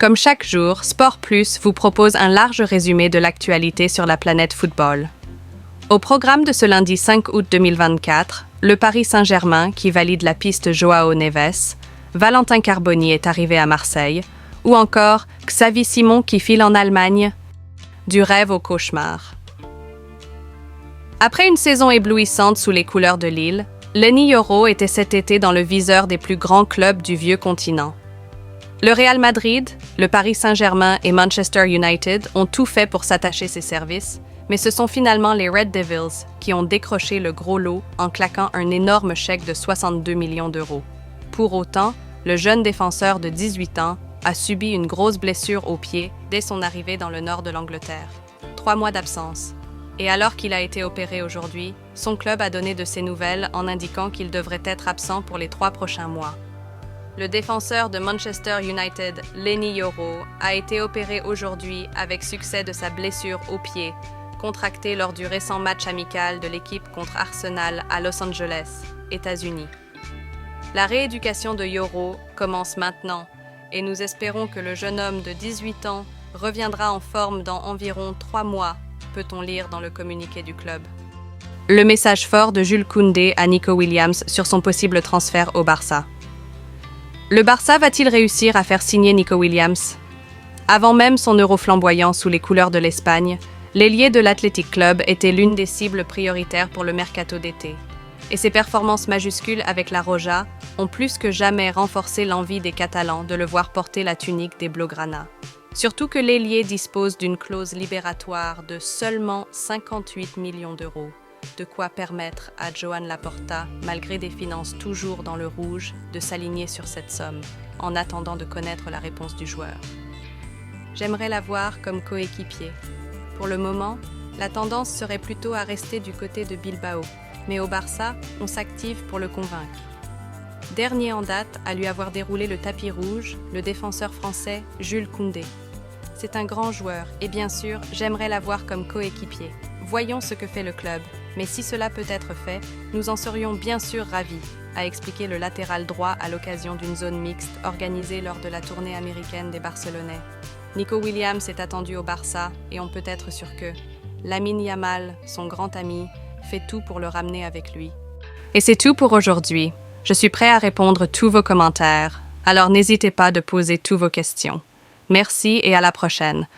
Comme chaque jour, Sport Plus vous propose un large résumé de l'actualité sur la planète football. Au programme de ce lundi 5 août 2024, le Paris Saint-Germain qui valide la piste Joao Neves, Valentin Carboni est arrivé à Marseille, ou encore Xavi Simon qui file en Allemagne, du rêve au cauchemar. Après une saison éblouissante sous les couleurs de Lille, Lenny Yoro était cet été dans le viseur des plus grands clubs du vieux continent. Le Real Madrid, le Paris Saint-Germain et Manchester United ont tout fait pour s'attacher ses services, mais ce sont finalement les Red Devils qui ont décroché le gros lot en claquant un énorme chèque de 62 millions d'euros. Pour autant, le jeune défenseur de 18 ans a subi une grosse blessure au pied dès son arrivée dans le nord de l'Angleterre. 3 mois d'absence. Et alors qu'il a été opéré aujourd'hui, son club a donné de ses nouvelles en indiquant qu'il devrait être absent pour les 3 prochains mois. Le défenseur de Manchester United, Lenny Yoro, a été opéré aujourd'hui avec succès de sa blessure au pied, contractée lors du récent match amical de l'équipe contre Arsenal à Los Angeles, États-Unis. La rééducation de Yoro commence maintenant et nous espérons que le jeune homme de 18 ans reviendra en forme dans environ 3 mois, peut-on lire dans le communiqué du club. Le message fort de Jules Koundé à Nico Williams sur son possible transfert au Barça. Le Barça va-t-il réussir à faire signer Nico Williams? Avant même son euro flamboyant sous les couleurs de l'Espagne, l'ailier de l'Athletic Club était l'une des cibles prioritaires pour le mercato d'été. Et ses performances majuscules avec la Roja ont plus que jamais renforcé l'envie des Catalans de le voir porter la tunique des Blaugrana. Surtout que l'ailier dispose d'une clause libératoire de seulement 58 millions d'euros, de quoi permettre à Joan Laporta, malgré des finances toujours dans le rouge, de s'aligner sur cette somme, en attendant de connaître la réponse du joueur. J'aimerais l'avoir comme coéquipier. Pour le moment, la tendance serait plutôt à rester du côté de Bilbao, mais au Barça, on s'active pour le convaincre. Dernier en date à lui avoir déroulé le tapis rouge, le défenseur français Jules Koundé. C'est un grand joueur et bien sûr, j'aimerais l'avoir comme coéquipier. Voyons ce que fait le club, mais si cela peut être fait, nous en serions bien sûr ravis, a expliqué le latéral droit à l'occasion d'une zone mixte organisée lors de la tournée américaine des Barcelonais. Nico Williams est attendu au Barça et on peut être sûr que Lamine Yamal, son grand ami, fait tout pour le ramener avec lui. Et c'est tout pour aujourd'hui. Je suis prêt à répondre tous vos commentaires, alors n'hésitez pas de poser toutes vos questions. Merci et à la prochaine.